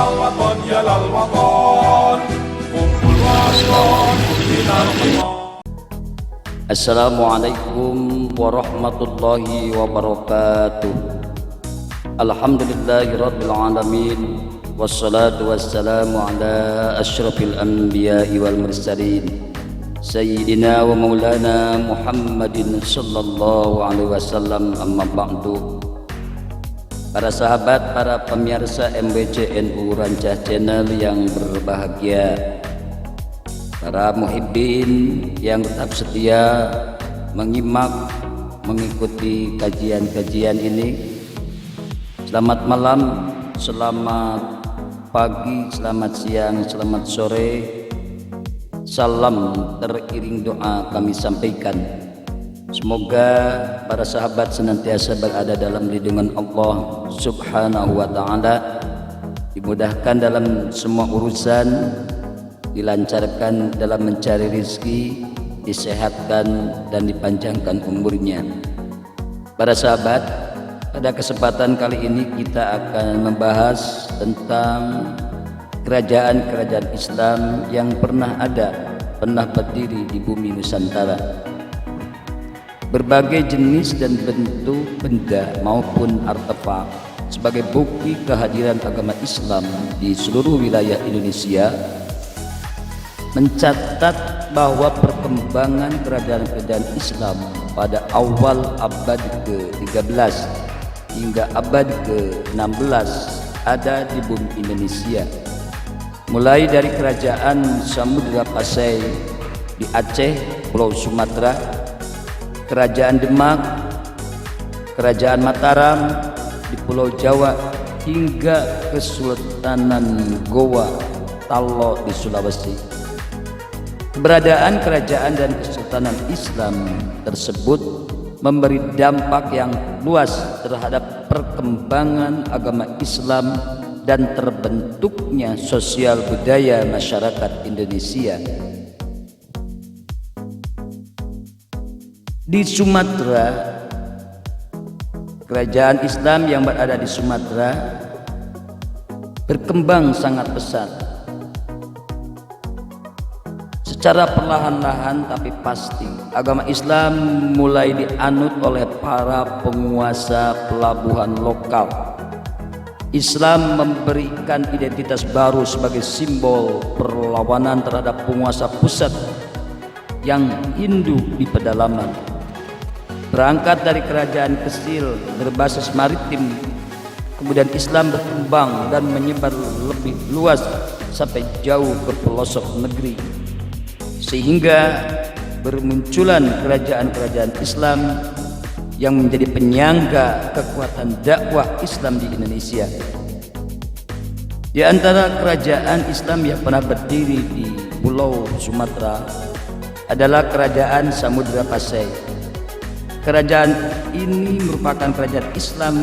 الوطن يا للوطن قم الوطن بنا الوطن. Assalamualaikum warahmatullahi wabarakatuh. Alhamdulillahirabbil alamin wassalatu wassalamu ala asyrafil anbiya'i wal mursalin sayyidina wa maulana Muhammadin sallallahu alaihi wasallam, amma ba'du. Para sahabat, para pemirsa MBCNU Rancah Channel yang berbahagia, para muhibbin yang tetap setia menyimak, mengikuti kajian-kajian ini, selamat malam, selamat pagi, selamat siang, selamat sore. Salam teriring doa kami sampaikan. Semoga para sahabat senantiasa berada dalam lindungan Allah Subhanahu wa ta'ala, dimudahkan dalam semua urusan, dilancarkan dalam mencari rezeki, disehatkan dan dipanjangkan umurnya. Para sahabat, pada kesempatan kali ini kita akan membahas tentang kerajaan-kerajaan Islam yang pernah ada, pernah berdiri di bumi Nusantara. Berbagai jenis dan bentuk benda maupun artefak sebagai bukti kehadiran agama Islam di seluruh wilayah Indonesia mencatat bahwa perkembangan kerajaan-kerajaan Islam pada awal abad ke-13 hingga abad ke-16 ada di bumi Indonesia, mulai dari kerajaan Samudra Pasai di Aceh, Pulau Sumatera, kerajaan Demak, kerajaan Mataram di Pulau Jawa, hingga Kesultanan Goa Tallo di Sulawesi. Keberadaan kerajaan dan kesultanan Islam tersebut memberi dampak yang luas terhadap perkembangan agama Islam dan terbentuknya sosial budaya masyarakat Indonesia. Di Sumatera, kerajaan Islam yang berada di Sumatera berkembang sangat pesat. Secara perlahan-lahan tapi pasti, agama Islam mulai dianut oleh para penguasa pelabuhan lokal. Islam memberikan identitas baru sebagai simbol perlawanan terhadap penguasa pusat yang hidup di pedalaman. Berangkat dari kerajaan kecil berbasis maritim, kemudian Islam berkembang dan menyebar lebih luas sampai jauh ke pelosok negeri, sehingga bermunculan kerajaan-kerajaan Islam yang menjadi penyangga kekuatan dakwah Islam di Indonesia. Di antara kerajaan Islam yang pernah berdiri di Pulau Sumatera adalah kerajaan Samudra Pasai. Kerajaan ini merupakan kerajaan Islam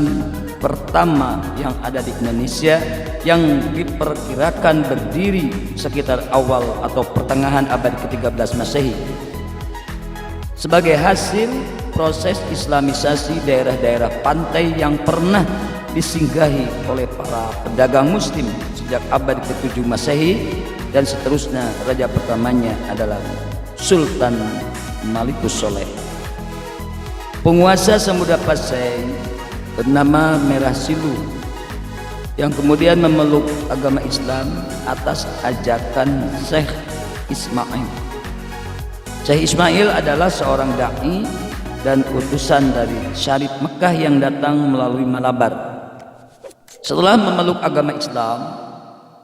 pertama yang ada di Indonesia, yang diperkirakan berdiri sekitar awal atau pertengahan abad ke-13 Masehi. Sebagai hasil proses islamisasi daerah-daerah pantai yang pernah disinggahi oleh para pedagang muslim sejak abad ke-7 Masehi, dan seterusnya raja pertamanya adalah Sultan Malikus Soleh. Penguasa Samudra Pasai bernama Merah Silu yang kemudian memeluk agama Islam atas ajakan Syekh Ismail. Syekh Ismail adalah seorang dai dan utusan dari Syarif Mekah yang datang melalui Malabar. Setelah memeluk agama Islam,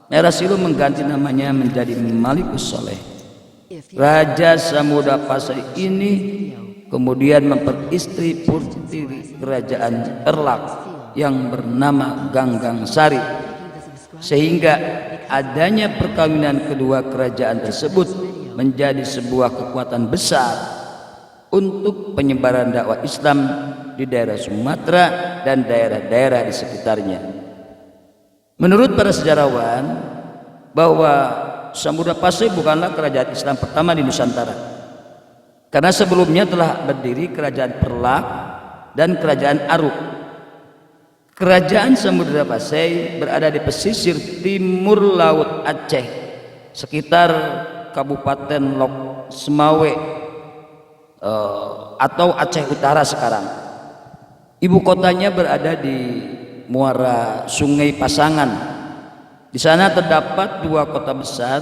Merah Silu mengganti namanya menjadi Malikus Soleh. Raja Samudra Pasai ini kemudian memperistri putri kerajaan Perlak yang bernama Ganggang Sari, sehingga adanya perkawinan kedua kerajaan tersebut menjadi sebuah kekuatan besar untuk penyebaran dakwah Islam di daerah Sumatera dan daerah-daerah di sekitarnya. Menurut para sejarawan, bahwa Samudra Pasai bukanlah kerajaan Islam pertama di Nusantara, karena sebelumnya telah berdiri kerajaan Perlak dan kerajaan Aruk. Kerajaan Samudra Pasai berada di pesisir timur Laut Aceh, sekitar Kabupaten Lok Semawe atau Aceh Utara sekarang. Ibu kotanya berada di muara Sungai Pasangan. Di sana terdapat dua kota besar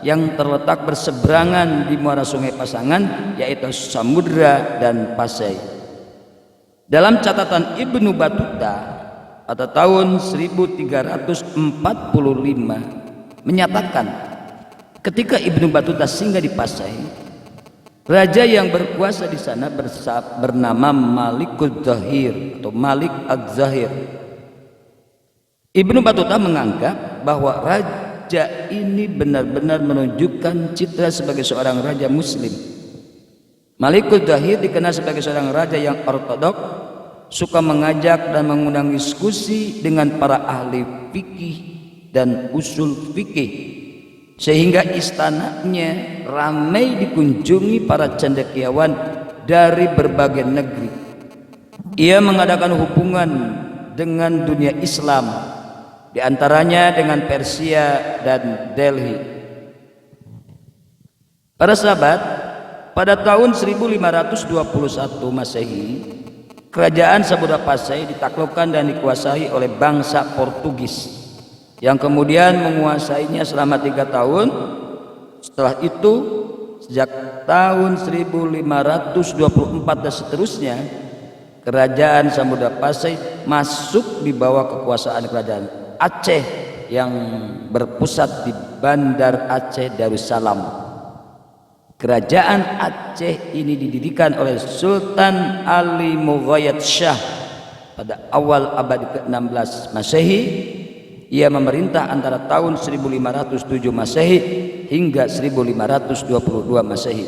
yang terletak berseberangan di muara Sungai Pasangan, yaitu Samudra dan Pasai. Dalam catatan Ibnu Battuta pada tahun 1345 menyatakan, ketika Ibnu Battuta singgah di Pasai, raja yang berkuasa di sana bernama Malikud Zahir atau Malik Az-Zahir. Ibnu Battuta menganggap bahwa raja ini benar-benar menunjukkan citra sebagai seorang raja muslim. Malikud Zahir dikenal sebagai seorang raja yang ortodok, suka mengajak dan mengundang diskusi dengan para ahli fikih dan usul fikih, sehingga istananya ramai dikunjungi para cendekiawan dari berbagai negeri. Ia mengadakan hubungan dengan dunia Islam, di antaranya dengan Persia dan Delhi. Para sahabat, pada tahun 1521 Masehi, kerajaan Samudra Pasai ditaklukkan dan dikuasai oleh bangsa Portugis yang kemudian menguasainya selama 3 tahun. Setelah itu, sejak tahun 1524 dan seterusnya, kerajaan Samudra Pasai masuk di bawah kekuasaan kerajaan Aceh yang berpusat di Bandar Aceh Darussalam. Kerajaan Aceh ini didirikan oleh Sultan Ali Mughayat Shah pada awal abad ke-16 Masehi. Ia memerintah antara tahun 1507 Masehi hingga 1522 Masehi.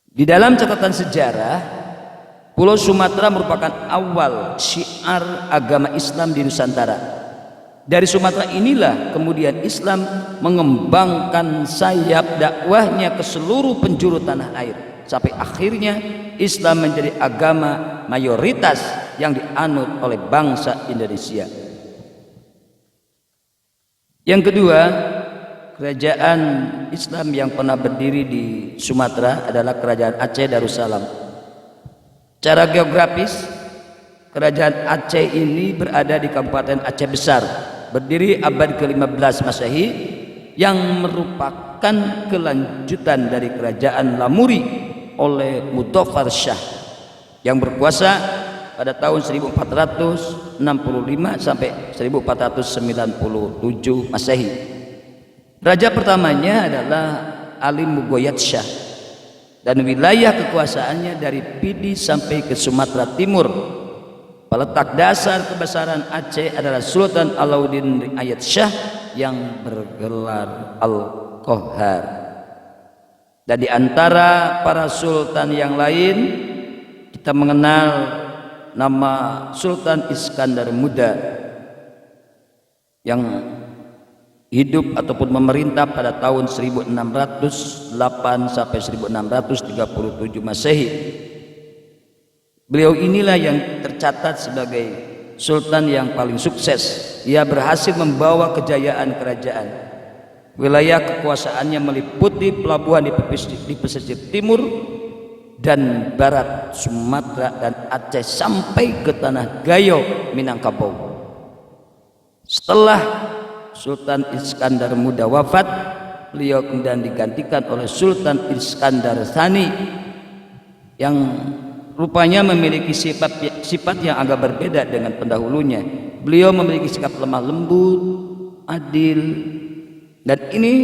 Di dalam catatan sejarah, Pulau Sumatera merupakan awal syiar agama Islam di Nusantara. Dari Sumatera inilah kemudian Islam mengembangkan sayap dakwahnya ke seluruh penjuru tanah air, sampai akhirnya Islam menjadi agama mayoritas yang dianut oleh bangsa Indonesia. Yang kedua, kerajaan Islam yang pernah berdiri di Sumatera adalah kerajaan Aceh Darussalam. Secara geografis, kerajaan Aceh ini berada di Kabupaten Aceh Besar, berdiri abad ke-15 Masehi, yang merupakan kelanjutan dari kerajaan Lamuri oleh Mudofar Shah yang berkuasa pada tahun 1465 sampai 1497 Masehi. Raja pertamanya adalah Ali Mughayat Shah dan wilayah kekuasaannya dari Pidi sampai ke Sumatera Timur. Peletak dasar kebesaran Aceh adalah Sultan Alauddin Riayat Shah yang bergelar Al-Qahar. Dan di antara para sultan yang lain, kita mengenal nama Sultan Iskandar Muda yang hidup ataupun memerintah pada tahun 1608 sampai 1637 Masehi. Beliau inilah yang tercatat sebagai sultan yang paling sukses. Ia berhasil membawa kejayaan kerajaan. Wilayah kekuasaannya meliputi pelabuhan di pesisir timur dan barat Sumatera dan Aceh sampai ke tanah Gayo, Minangkabau. Setelah Sultan Iskandar Muda wafat, beliau kemudian digantikan oleh Sultan Iskandar Tsani yang rupanya memiliki sifat yang agak berbeda dengan pendahulunya. Beliau memiliki sikap lemah lembut, adil, dan ini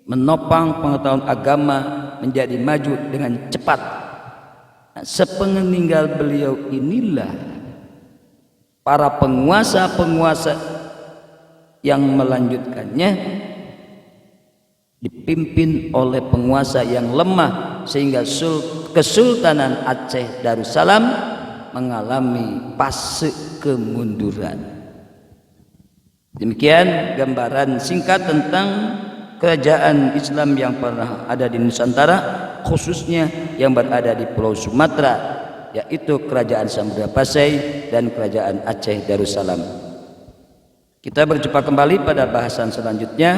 menopang pengetahuan agama menjadi maju dengan cepat. Nah, sepeninggal beliau inilah para penguasa-penguasa yang melanjutkannya dipimpin oleh penguasa yang lemah, sehingga Kesultanan Aceh Darussalam mengalami fase kemunduran. Demikian gambaran singkat tentang kerajaan Islam yang pernah ada di Nusantara, khususnya yang berada di Pulau Sumatera. yaitu Kerajaan Samudra Pasai dan Kerajaan Aceh Darussalam. Kita berjumpa kembali pada bahasan selanjutnya,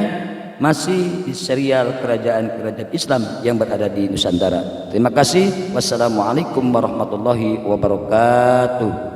masih di serial kerajaan-kerajaan Islam yang berada di Nusantara. Terima kasih. Wassalamualaikum warahmatullahi wabarakatuh.